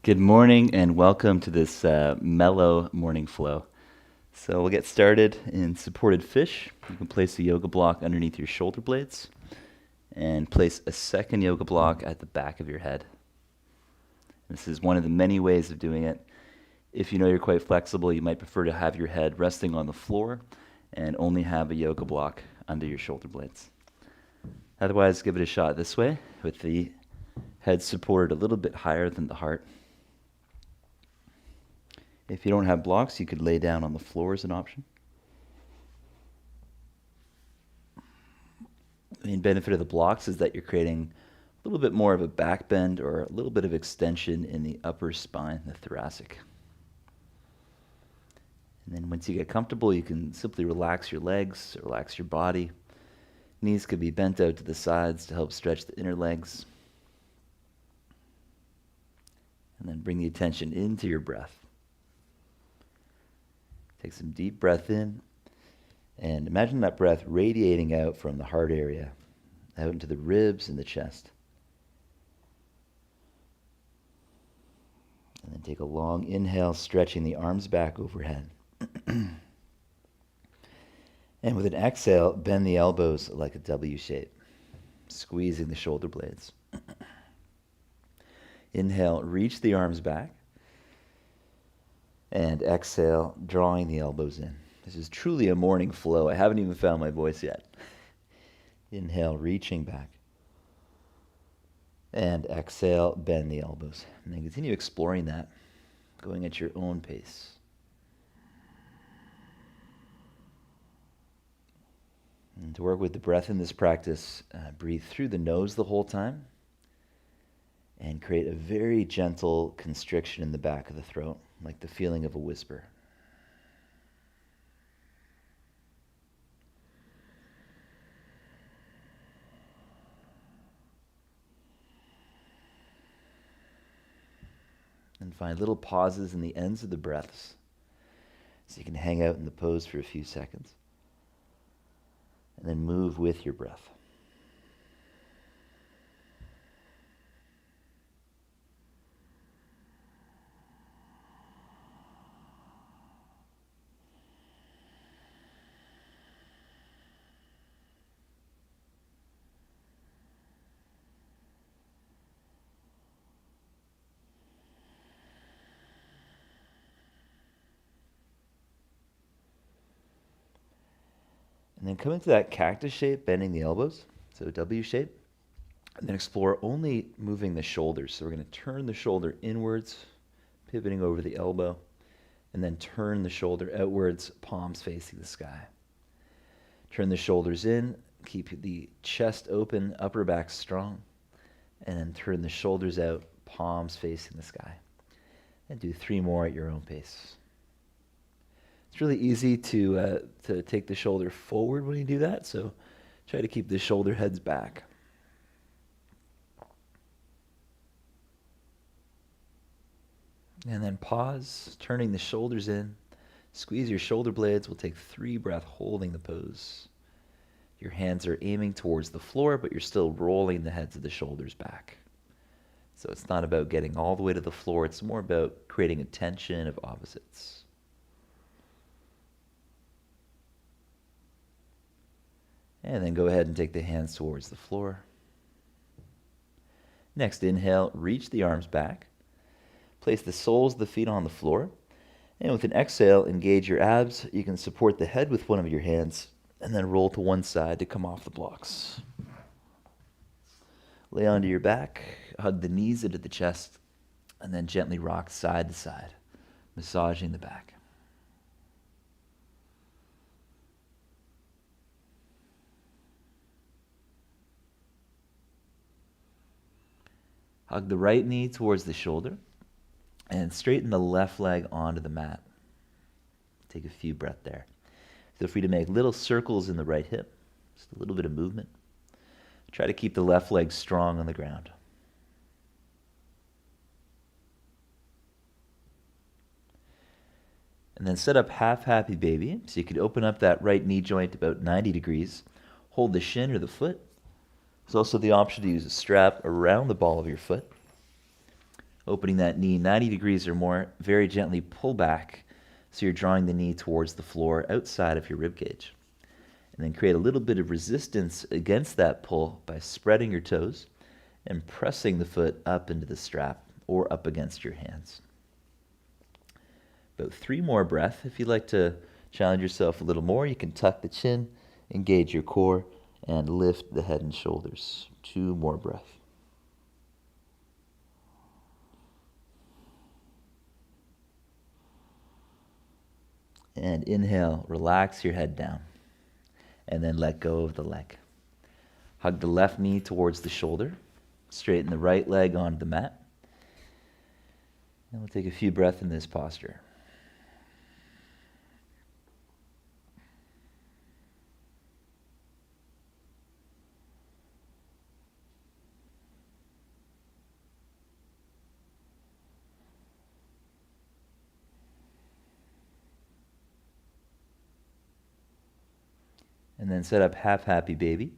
Good morning and welcome to this mellow morning flow. So we'll get started in supported fish. You can place a yoga block underneath your shoulder blades and place a second yoga block at the back of your head. This is one of the many ways of doing it. If you know you're quite flexible, you might prefer to have your head resting on the floor and only have a yoga block under your shoulder blades. Otherwise, give it a shot this way with the head supported a little bit higher than the heart. If you don't have blocks, you could lay down on the floor as an option. The main benefit of the blocks is that you're creating a little bit more of a back bend or a little bit of extension in the upper spine, the thoracic. And then once you get comfortable, you can simply relax your legs, relax your body. Knees could be bent out to the sides to help stretch the inner legs. And then bring the attention into your breath. Take some deep breath in, and imagine that breath radiating out from the heart area, out into the ribs and the chest. And then take a long inhale, stretching the arms back overhead. And with an exhale, bend the elbows like a W shape, squeezing the shoulder blades. Inhale, reach the arms back. And exhale, drawing the elbows in. This is truly a morning flow. I haven't even found my voice yet. Inhale, reaching back. And exhale, bend the elbows. And then continue exploring that, going at your own pace. And to work with the breath in this practice, breathe through the nose the whole time and create a very gentle constriction in the back of the throat, like the feeling of a whisper. And find little pauses in the ends of the breaths so you can hang out in the pose for a few seconds. And then move with your breath. And then come into that cactus shape, bending the elbows, so W shape. And then explore only moving the shoulders. So we're going to turn the shoulder inwards, pivoting over the elbow, and then turn the shoulder outwards, palms facing the sky. Turn the shoulders in, keep the chest open, upper back strong, and then turn the shoulders out, palms facing the sky. And do 3 more at your own pace. It's really easy to take the shoulder forward when you do that, so try to keep the shoulder heads back. And then pause, turning the shoulders in. Squeeze your shoulder blades. We'll take 3 breaths holding the pose. Your hands are aiming towards the floor, but you're still rolling the heads of the shoulders back. So it's not about getting all the way to the floor. It's more about creating a tension of opposites. And then go ahead and take the hands towards the floor. Next, inhale, reach the arms back. Place the soles of the feet on the floor. And with an exhale, engage your abs. You can support the head with one of your hands and then roll to one side to come off the blocks. Lay onto your back, hug the knees into the chest, and then gently rock side to side, massaging the back. Hug the right knee towards the shoulder and straighten the left leg onto the mat. Take a few breaths there. Feel free to make little circles in the right hip, just a little bit of movement. Try to keep the left leg strong on the ground. And then set up half happy baby, so you can open up that right knee joint about 90 degrees. Hold the shin or the foot. There's also the option to use a strap around the ball of your foot. Opening that knee 90 degrees or more, very gently pull back so you're drawing the knee towards the floor outside of your rib cage. And then create a little bit of resistance against that pull by spreading your toes and pressing the foot up into the strap or up against your hands. About 3 more breaths. If you'd like to challenge yourself a little more, you can tuck the chin, engage your core, and lift the head and shoulders. 2 more breaths. And inhale, relax your head down. And then let go of the leg. Hug the left knee towards the shoulder. Straighten the right leg onto the mat. And we'll take a few breaths in this posture. And then set up half happy baby.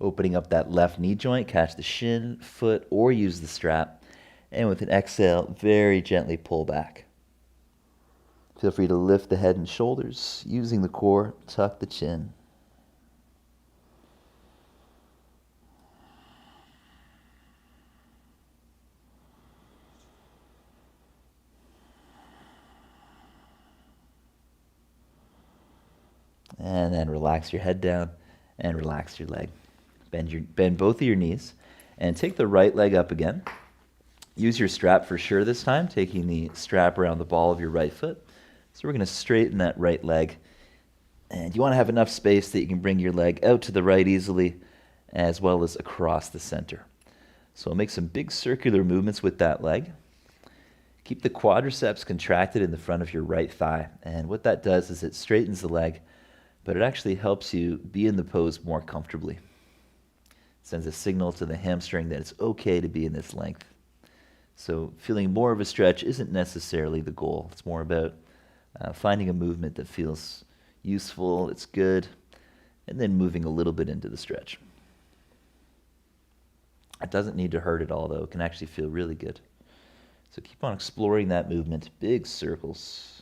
Opening up that left knee joint, catch the shin, foot, or use the strap. And with an exhale, very gently pull back. Feel free to lift the head and shoulders. Using the core, tuck the chin. And then relax your head down and relax your leg. Bend both of your knees and take the right leg up again. Use your strap for sure this time, taking the strap around the ball of your right foot. So we're going to straighten that right leg. And you want to have enough space that you can bring your leg out to the right easily, as well as across the center. So I'll make some big circular movements with that leg. Keep the quadriceps contracted in the front of your right thigh. And what that does is it straightens the leg, but it actually helps you be in the pose more comfortably. It sends a signal to the hamstring that it's okay to be in this length. So feeling more of a stretch isn't necessarily the goal. It's more about finding a movement that feels useful, it's good, and then moving a little bit into the stretch. It doesn't need to hurt at all, though. It can actually feel really good. So keep on exploring that movement, big circles.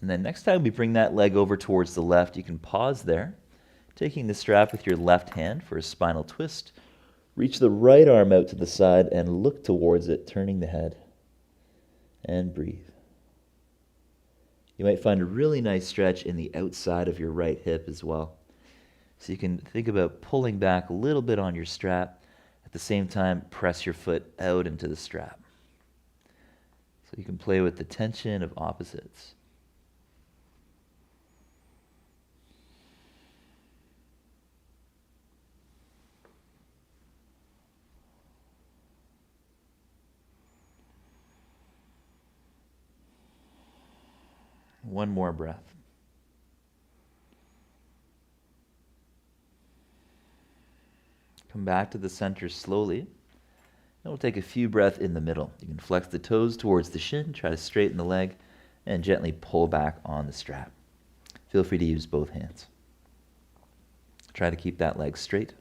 And then next time we bring that leg over towards the left, you can pause there, taking the strap with your left hand for a spinal twist. Reach the right arm out to the side and look towards it, turning the head. And breathe. You might find a really nice stretch in the outside of your right hip as well. So you can think about pulling back a little bit on your strap. At the same time, press your foot out into the strap. So you can play with the tension of opposites. One more breath. Come back to the center slowly. And we'll take a few breaths in the middle. You can flex the toes towards the shin, try to straighten the leg, and gently pull back on the strap. Feel free to use both hands. Try to keep that leg straight.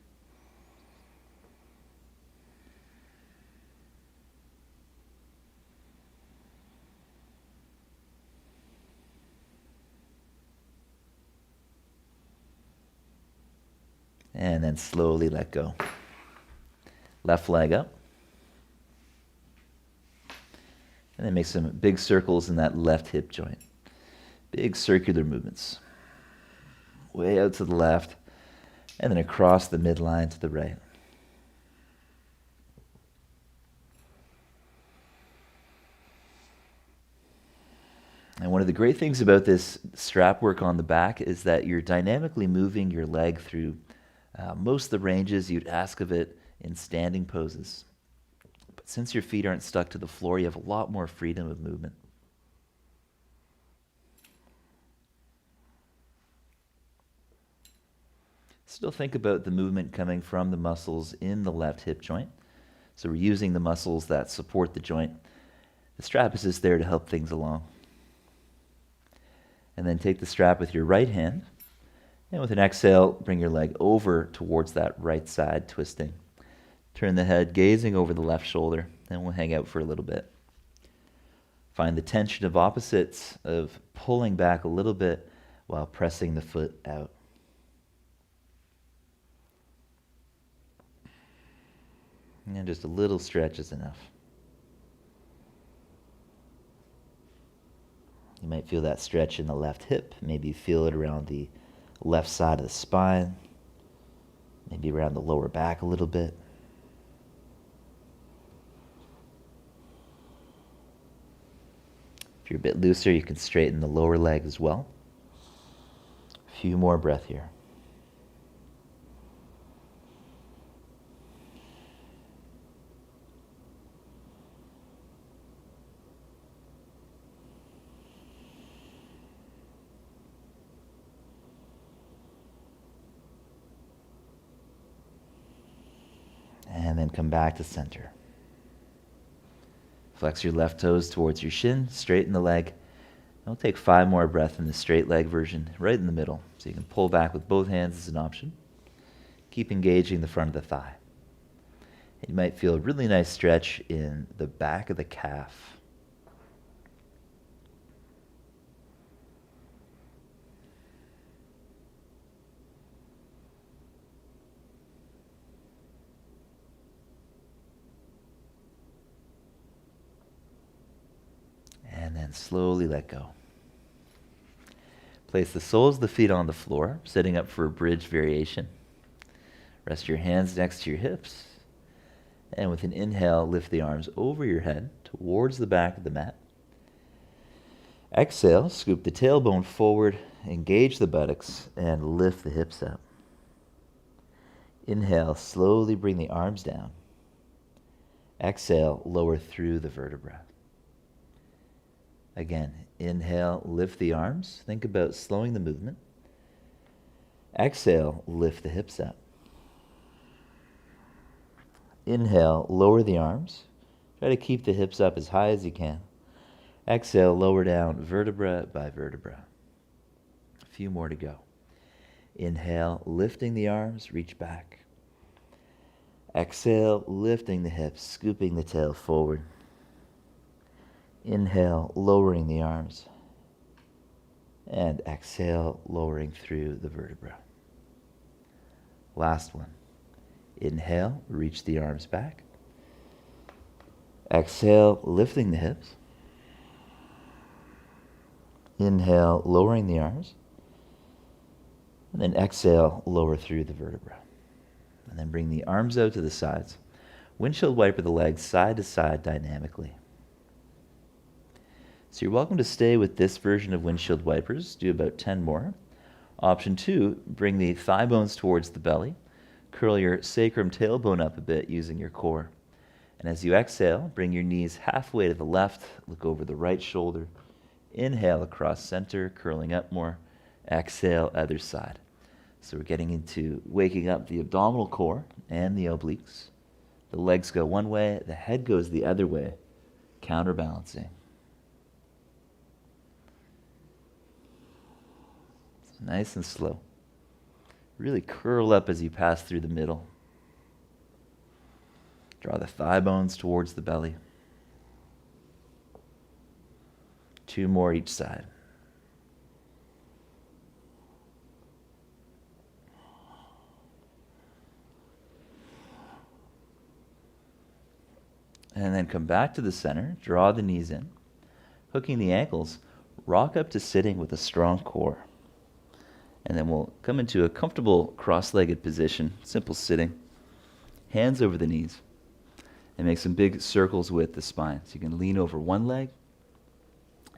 And then slowly let go. Left leg up. And then make some big circles in that left hip joint. Big circular movements. Way out to the left, and then across the midline to the right. And one of the great things about this strap work on the back is that you're dynamically moving your leg through most of the ranges you'd ask of it in standing poses. But since your feet aren't stuck to the floor, you have a lot more freedom of movement. Still think about the movement coming from the muscles in the left hip joint. So we're using the muscles that support the joint. The strap is just there to help things along. And then take the strap with your right hand, and with an exhale, bring your leg over towards that right side, twisting. Turn the head, gazing over the left shoulder, and we'll hang out for a little bit. Find the tension of opposites, of pulling back a little bit while pressing the foot out. And just a little stretch is enough. You might feel that stretch in the left hip. Maybe feel it around the left side of the spine. Maybe around the lower back a little bit. If you're a bit looser, you can straighten the lower leg as well. A few more breaths here. And then come back to center. Flex your left toes towards your shin, straighten the leg. I'll take 5 more breaths in the straight leg version, right in the middle. So you can pull back with both hands as an option. Keep engaging the front of the thigh. You might feel a really nice stretch in the back of the calf. And then slowly let go. Place the soles of the feet on the floor, setting up for a bridge variation. Rest your hands next to your hips. And with an inhale, lift the arms over your head towards the back of the mat. Exhale, scoop the tailbone forward, engage the buttocks, and lift the hips up. Inhale, slowly bring the arms down. Exhale, lower through the vertebra. Again, inhale, lift the arms. Think about slowing the movement. Exhale, lift the hips up. Inhale, lower the arms. Try to keep the hips up as high as you can. Exhale, lower down vertebra by vertebra. A few more to go. Inhale, lifting the arms, reach back. Exhale, lifting the hips, scooping the tail forward. Inhale, lowering the arms. And exhale, lowering through the vertebra. Last one. Inhale, reach the arms back. Exhale, lifting the hips. Inhale, lowering the arms. And then exhale, lower through the vertebra. And then bring the arms out to the sides. Windshield wiper the legs side to side dynamically. So you're welcome to stay with this version of windshield wipers. Do about 10 more. Option 2, bring the thigh bones towards the belly. Curl your sacrum tailbone up a bit using your core. And as you exhale, bring your knees halfway to the left. Look over the right shoulder. Inhale across center, curling up more. Exhale, other side. So we're getting into waking up the abdominal core and the obliques. The legs go one way, the head goes the other way, counterbalancing. Nice and slow. Really curl up as you pass through the middle. Draw the thigh bones towards the belly. 2 more each side. And then come back to the center, draw the knees in. Hooking the ankles, rock up to sitting with a strong core. And then we'll come into a comfortable cross-legged position, simple sitting. Hands over the knees. And make some big circles with the spine. So you can lean over one leg,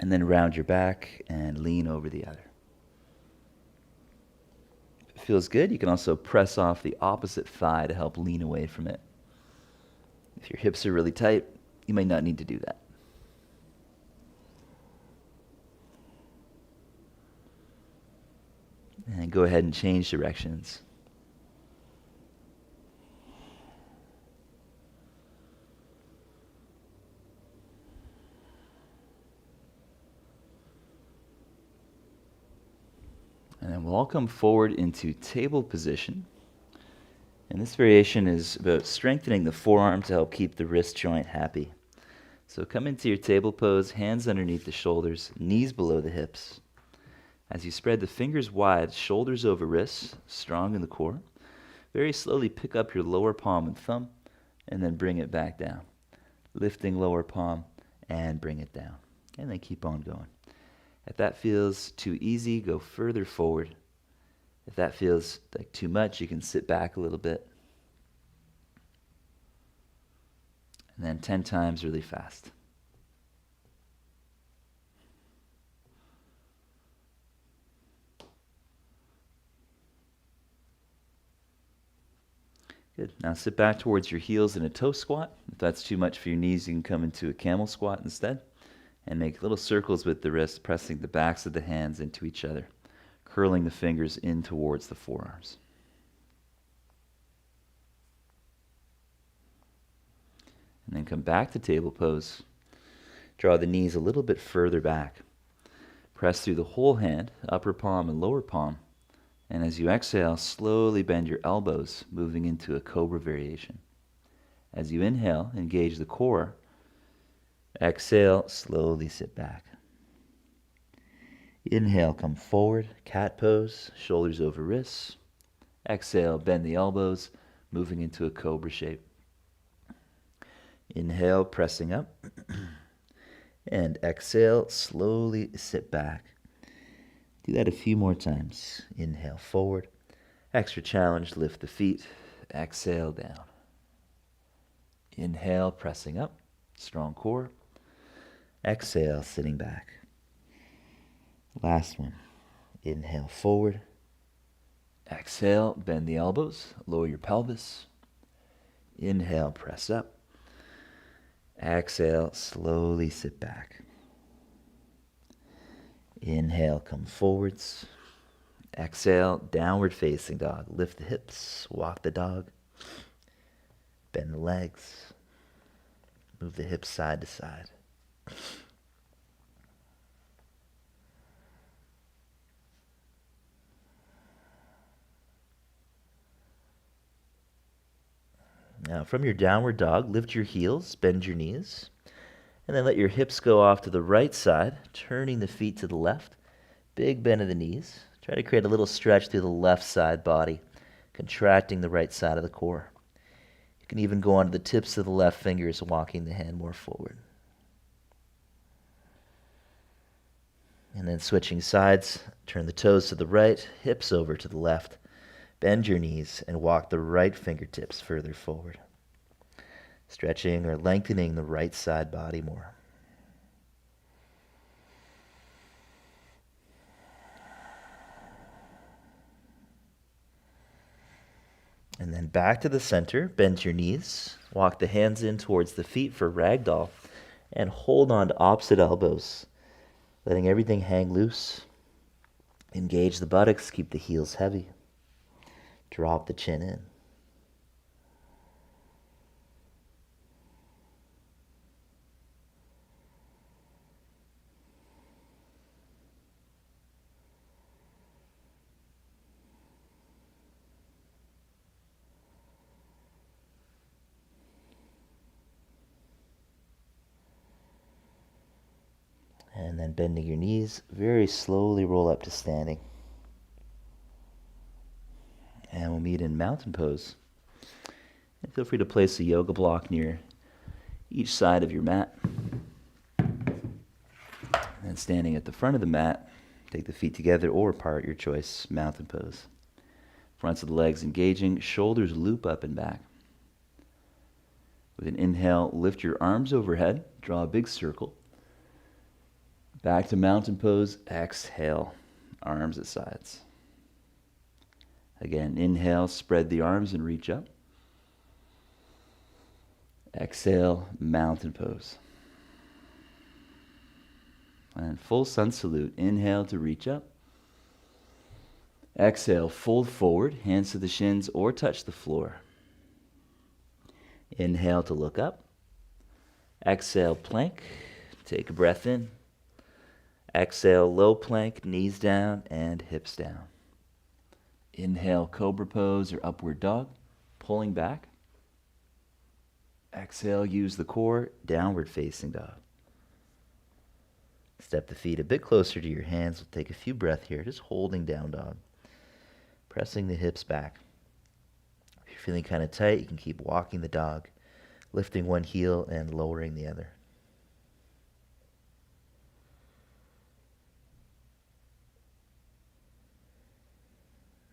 and then round your back and lean over the other. If it feels good, you can also press off the opposite thigh to help lean away from it. If your hips are really tight, you might not need to do that. And go ahead and change directions. we'll all come forward into table position. And this variation is about strengthening the forearm to help keep the wrist joint happy. So come into your table pose, hands underneath the shoulders, knees below the hips. As you spread the fingers wide, shoulders over wrists, strong in the core, very slowly pick up your lower palm and thumb, and then bring it back down. Lifting lower palm and bring it down. And then keep on going. If that feels too easy, go further forward. If that feels like too much, you can sit back a little bit. And then 10 times really fast. Good. Now sit back towards your heels in a toe squat. If that's too much for your knees, you can come into a camel squat instead. And make little circles with the wrists, pressing the backs of the hands into each other, curling the fingers in towards the forearms. And then come back to table pose. Draw the knees a little bit further back. Press through the whole hand, upper palm and lower palm. And as you exhale, slowly bend your elbows, moving into a cobra variation. As you inhale, engage the core. Exhale, slowly sit back. Inhale, come forward, cat pose, shoulders over wrists. Exhale, bend the elbows, moving into a cobra shape. Inhale, pressing up. And exhale, slowly sit back. Do that a few more times. Inhale, forward. Extra challenge, lift the feet. Exhale, down. Inhale, pressing up. Strong core. Exhale, sitting back. Last one. Inhale, forward. Exhale, bend the elbows, lower your pelvis. Inhale, press up. Exhale, slowly sit back. Inhale, come forwards. Exhale, downward facing dog. Lift the hips, walk the dog. Bend the legs. Move the hips side to side. Now, from your downward dog, lift your heels, bend your knees, and then let your hips go off to the right side, turning the feet to the left. Big bend of the knees. Try to create a little stretch through the left side body, contracting the right side of the core. You can even go onto the tips of the left fingers, walking the hand more forward. And then switching sides, turn the toes to the right, hips over to the left. Bend your knees and walk the right fingertips further forward. Stretching or lengthening the right side body more. And then back to the center, bend your knees, walk the hands in towards the feet for ragdoll, and hold on to opposite elbows, letting everything hang loose. Engage the buttocks, keep the heels heavy. Drop the chin in. And then bending your knees, very slowly roll up to standing. And we'll meet in mountain pose. And feel free to place a yoga block near each side of your mat. And standing at the front of the mat, take the feet together or apart, your choice, mountain pose. Fronts of the legs engaging, shoulders loop up and back. With an inhale, lift your arms overhead, draw a big circle. Back to mountain pose, exhale, arms at sides. Again, inhale, spread the arms and reach up. Exhale, mountain pose. And full sun salute. Inhale to reach up. Exhale, fold forward, hands to the shins or touch the floor. Inhale to look up. Exhale, plank. Take a breath in. Exhale, low plank, knees down and hips down. Inhale, cobra pose or upward dog, pulling back. Exhale, use the core, downward facing dog. Step the feet a bit closer to your hands. We'll take a few breaths here, just holding down dog. Pressing the hips back. If you're feeling kind of tight, you can keep walking the dog, lifting one heel and lowering the other.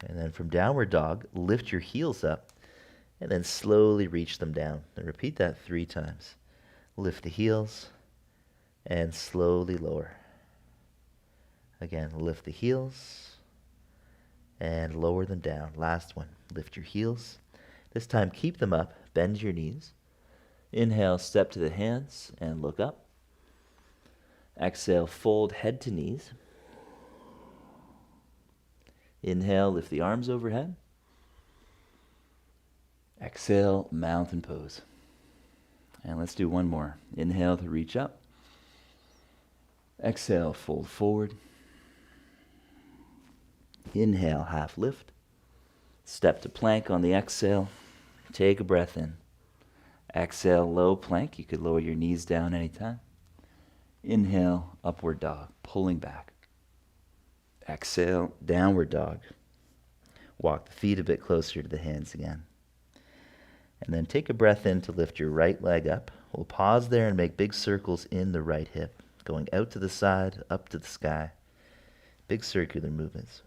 And then from downward dog, lift your heels up and then slowly reach them down. And repeat that 3 times. Lift the heels and slowly lower. Again, lift the heels and lower them down. Last one. Lift your heels. This time, keep them up. Bend your knees. Inhale, step to the hands and look up. Exhale, fold head to knees. Inhale, lift the arms overhead. Exhale, mountain pose. And let's do one more. Inhale to reach up. Exhale, fold forward. Inhale, half lift. Step to plank on the exhale. Take a breath in. Exhale, low plank. You could lower your knees down anytime. Inhale, upward dog, pulling back. Exhale, downward dog. Walk the feet a bit closer to the hands again. And then take a breath in to lift your right leg up. We'll pause there and make big circles in the right hip, going out to the side, up to the sky. Big circular movements.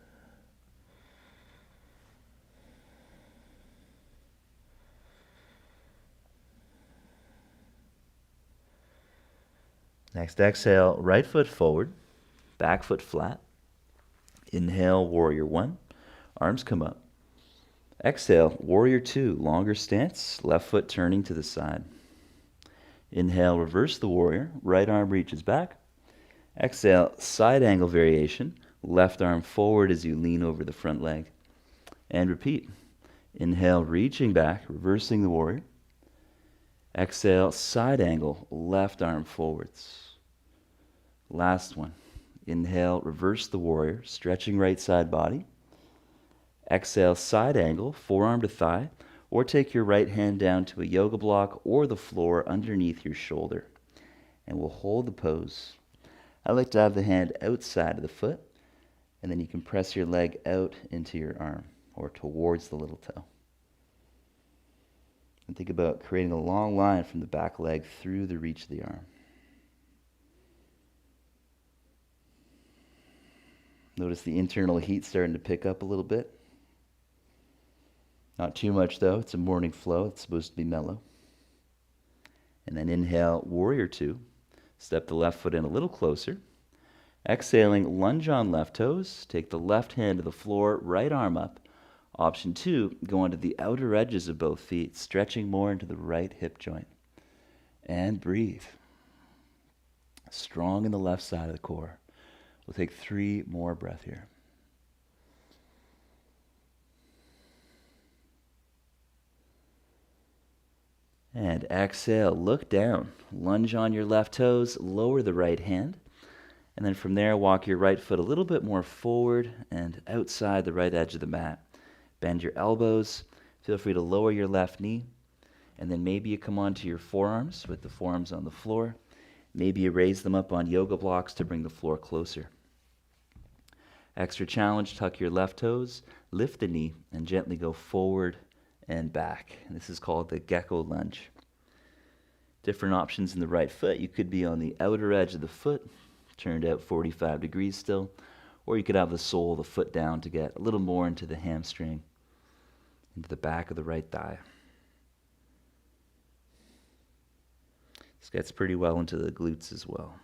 Next exhale, right foot forward, back foot flat. Inhale, warrior 1, arms come up. Exhale, warrior 2, longer stance, left foot turning to the side. Inhale, reverse the warrior, right arm reaches back. Exhale, side angle variation, left arm forward as you lean over the front leg. And repeat. Inhale, reaching back, reversing the warrior. Exhale, side angle, left arm forwards. Last one. Inhale, reverse the warrior, stretching right side body. Exhale, side angle, forearm to thigh, or take your right hand down to a yoga block or the floor underneath your shoulder. And we'll hold the pose. I like to have the hand outside of the foot, and then you can press your leg out into your arm or towards the little toe. And think about creating a long line from the back leg through the reach of the arm. Notice the internal heat starting to pick up a little bit. Not too much though, it's a morning flow, it's supposed to be mellow. And then inhale, warrior 2. Step the left foot in a little closer. Exhaling, lunge on left toes. Take the left hand to the floor, right arm up. Option 2, go onto the outer edges of both feet, stretching more into the right hip joint. And breathe. Strong in the left side of the core. We'll take 3 more breaths here. And exhale, look down. Lunge on your left toes, lower the right hand. And then from there, walk your right foot a little bit more forward and outside the right edge of the mat. Bend your elbows. Feel free to lower your left knee. And then maybe you come onto your forearms with the forearms on the floor. Maybe you raise them up on yoga blocks to bring the floor closer. Extra challenge, tuck your left toes, lift the knee, and gently go forward and back. And this is called the gecko lunge. Different options in the right foot. You could be on the outer edge of the foot, turned out 45 degrees still, or you could have the sole of the foot down to get a little more into the hamstring, into the back of the right thigh. This gets pretty well into the glutes as well.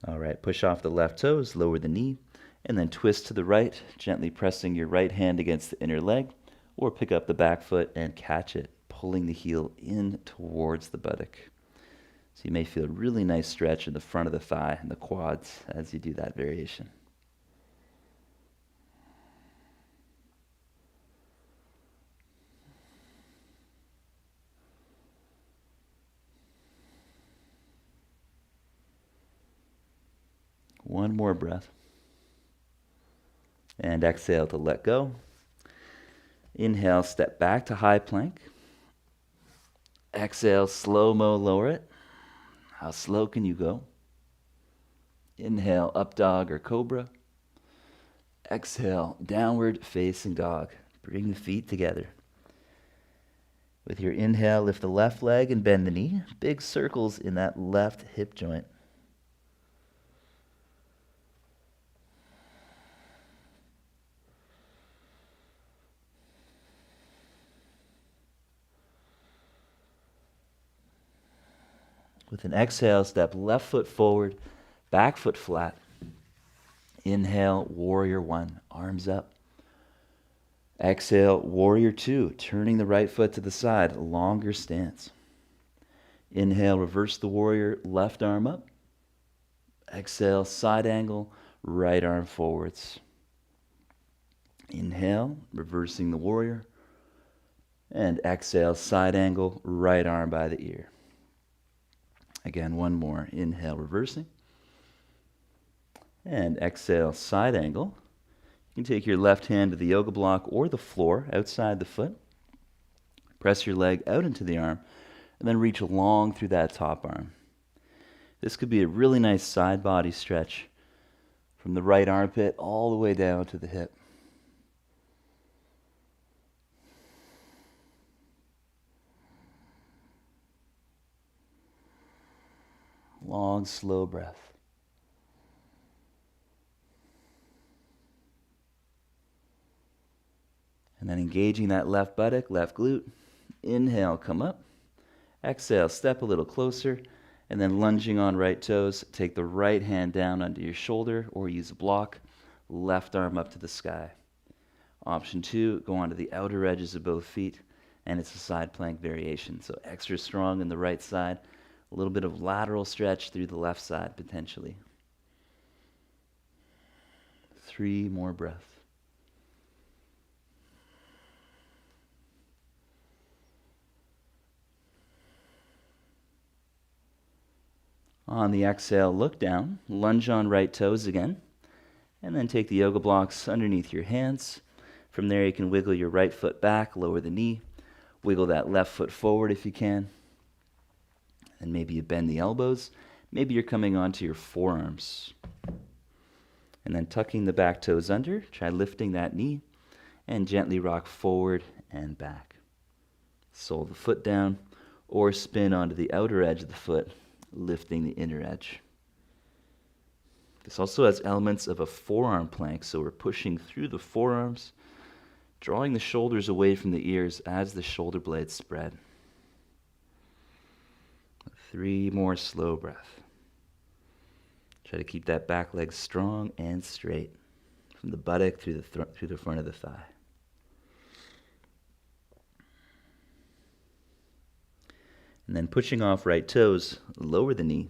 All right, push off the left toes, lower the knee, and then twist to the right, gently pressing your right hand against the inner leg, or pick up the back foot and catch it, pulling the heel in towards the buttock. So you may feel a really nice stretch in the front of the thigh and the quads as you do that variation. One more breath. And exhale to let go. Inhale, step back to high plank. Exhale, slow-mo, lower it. How slow can you go? Inhale, up dog or cobra. Exhale, downward facing dog. Bring the feet together. With your inhale, lift the left leg and bend the knee. Big circles in that left hip joint. With an exhale, step left foot forward, back foot flat. Inhale, warrior one, arms up. Exhale, warrior two, turning the right foot to the side, longer stance. Inhale, reverse the warrior, left arm up. Exhale, side angle, right arm forwards. Inhale, reversing the warrior. And exhale, side angle, right arm by the ear. Again, one more. Inhale, reversing. And exhale, side angle. You can take your left hand to the yoga block or the floor outside the foot. Press your leg out into the arm, and then reach long through that top arm. This could be a really nice side body stretch from the right armpit all the way down to the hip. Long, slow breath. And then engaging that left buttock, left glute. Inhale, come up. Exhale, step a little closer. And then lunging on right toes, take the right hand down under your shoulder or use a block. Left arm up to the sky. Option 2, go onto the outer edges of both feet. And it's a side plank variation. So extra strong in the right side. A little bit of lateral stretch through the left side, potentially. 3 more breaths. On the exhale, look down, lunge on right toes again, and then take the yoga blocks underneath your hands. From there, you can wiggle your right foot back, lower the knee, wiggle that left foot forward if you can. And maybe you bend the elbows. Maybe you're coming onto your forearms. And then tucking the back toes under, try lifting that knee, and gently rock forward and back. Sole the foot down, or spin onto the outer edge of the foot, lifting the inner edge. This also has elements of a forearm plank, so we're pushing through the forearms, drawing the shoulders away from the ears as the shoulder blades spread. 3 more slow breaths. Try to keep that back leg strong and straight from the buttock through the front of the thigh. And then pushing off right toes, lower the knee.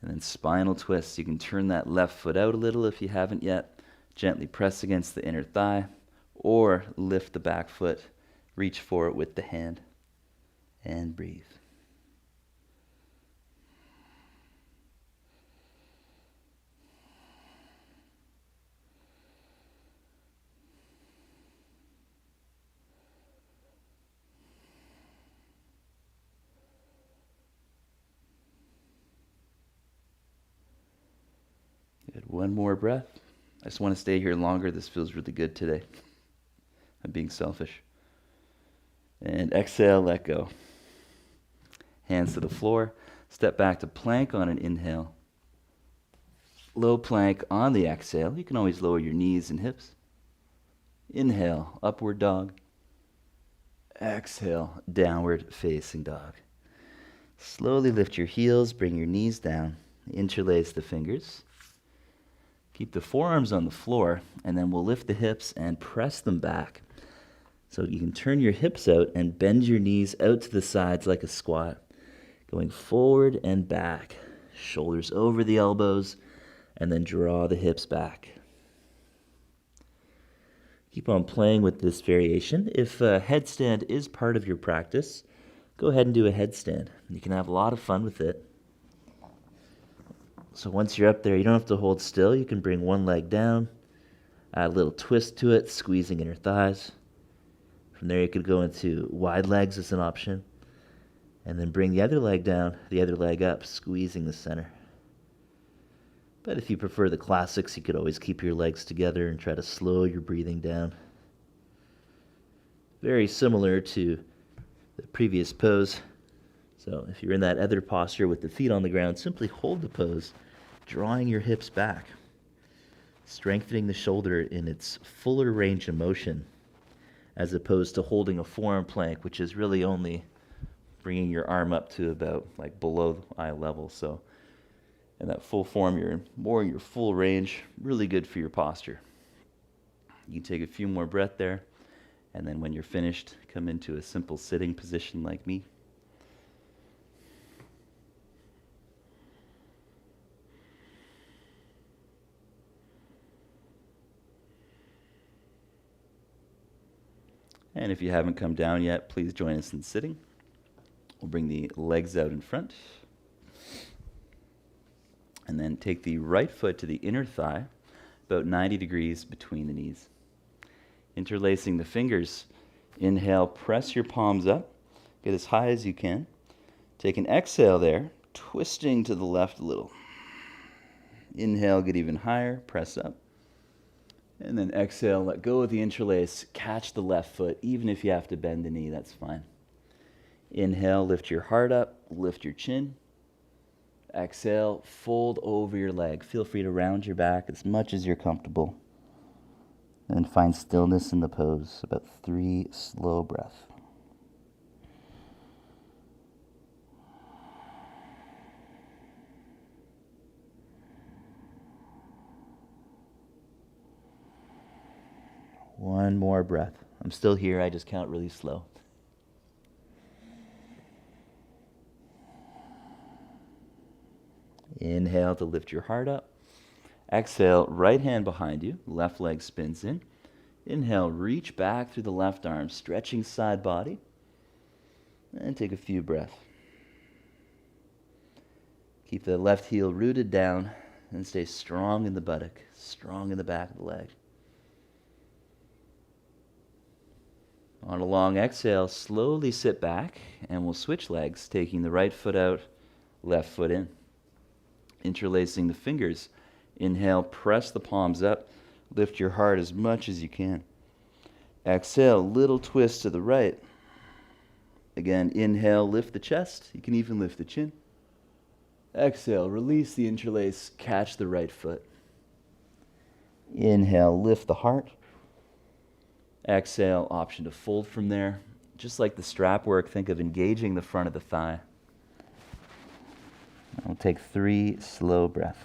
And then spinal twist. You can turn that left foot out a little if you haven't yet. Gently press against the inner thigh. Or lift the back foot. Reach for it with the hand. And breathe. Good. One more breath. I just want to stay here longer. This feels really good today. I'm being selfish. And exhale, let go. Hands to the floor. Step back to plank on an inhale. Low plank on the exhale. You can always lower your knees and hips. Inhale, upward dog. Exhale, downward facing dog. Slowly lift your heels, bring your knees down. Interlace the fingers. Keep the forearms on the floor, and then we'll lift the hips and press them back. So you can turn your hips out and bend your knees out to the sides like a squat. Going forward and back. Shoulders over the elbows, and then draw the hips back. Keep on playing with this variation. If a headstand is part of your practice, go ahead and do a headstand. You can have a lot of fun with it. So once you're up there, you don't have to hold still. You can bring one leg down, add a little twist to it, squeezing inner thighs. From there, you could go into wide legs as an option, and then bring the other leg down, the other leg up, squeezing the center. But if you prefer the classics, you could always keep your legs together and try to slow your breathing down. Very similar to the previous pose. So if you're in that other posture with the feet on the ground, simply hold the pose, drawing your hips back, strengthening the shoulder in its fuller range of motion, as opposed to holding a forearm plank, which is really only bringing your arm up to about like below eye level. So in that full form, you're more in your full range, really good for your posture. You can take a few more breaths there, and then when you're finished, come into a simple sitting position like me. And if you haven't come down yet, please join us in sitting. We'll bring the legs out in front. And then take the right foot to the inner thigh, about 90 degrees between the knees. Interlacing the fingers, inhale, press your palms up, get as high as you can. Take an exhale there, twisting to the left a little. Inhale, get even higher, press up. And then exhale, let go of the interlace, catch the left foot, even if you have to bend the knee, that's fine. Inhale, lift your heart up, lift your chin. Exhale, fold over your leg. Feel free to round your back as much as you're comfortable. And find stillness in the pose, about 3 slow breaths. One more breath. I'm still here, I just count really slow. Inhale to lift your heart up. Exhale, right hand behind you, left leg spins in. Inhale, reach back through the left arm, stretching side body. And take a few breaths. Keep the left heel rooted down and stay strong in the buttock, strong in the back of the leg. On a long exhale, slowly sit back and we'll switch legs, taking the right foot out, left foot in. Interlacing the fingers. Inhale, press the palms up, lift your heart as much as you can. Exhale, little twist to the right. Again, inhale, lift the chest. You can even lift the chin. Exhale, release the interlace, catch the right foot. Inhale, lift the heart. Exhale, option to fold from there. Just like the strap work, think of engaging the front of the thigh. We'll take 3 slow breaths.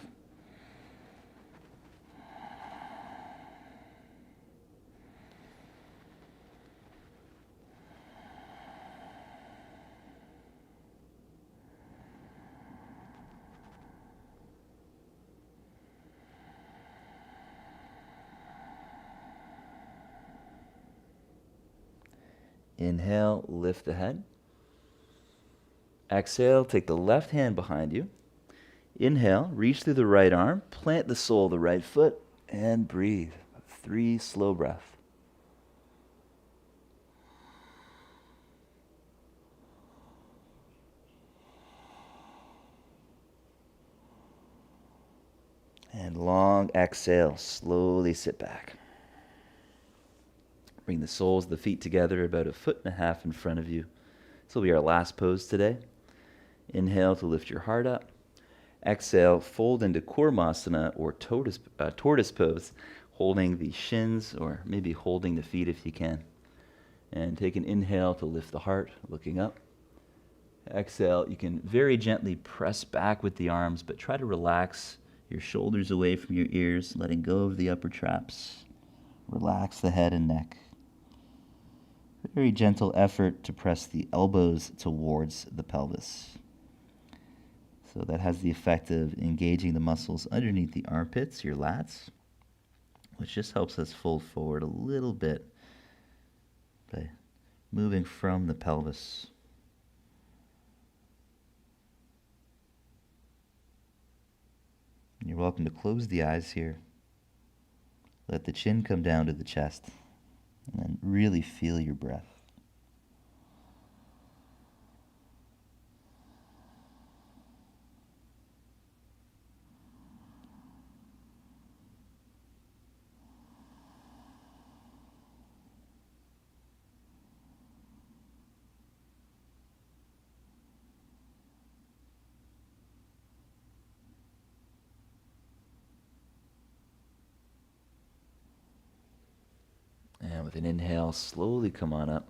Inhale, lift the head. Exhale, take the left hand behind you. Inhale, reach through the right arm, plant the sole of the right foot, and breathe. 3 slow breaths. And long exhale, slowly sit back. Bring the soles of the feet together about 1.5 feet in front of you. This will be our last pose today. Inhale to lift your heart up. Exhale, fold into Kurmasana or tortoise pose, holding the shins or maybe holding the feet if you can. And take an inhale to lift the heart, looking up. Exhale, you can very gently press back with the arms, but try to relax your shoulders away from your ears, letting go of the upper traps. Relax the head and neck. Very gentle effort to press the elbows towards the pelvis. So that has the effect of engaging the muscles underneath the armpits, your lats, which just helps us fold forward a little bit by moving from the pelvis. You're welcome to close the eyes here. Let the chin come down to the chest. And then really feel your breath. And with an inhale, slowly come on up.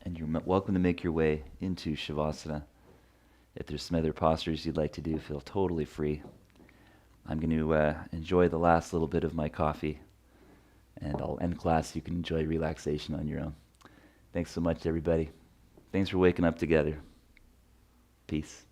And you're welcome to make your way into Shavasana. If there's some other postures you'd like to do, feel totally free. I'm going to enjoy the last little bit of my coffee, and I'll end class. You can enjoy relaxation on your own. Thanks so much, everybody. Thanks for waking up together. Peace.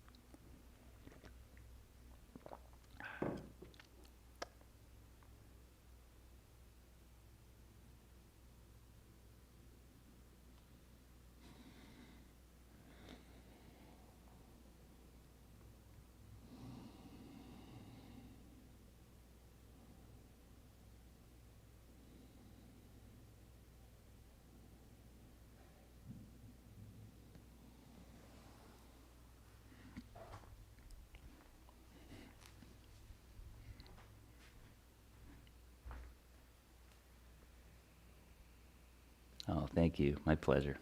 Oh, thank you. My pleasure.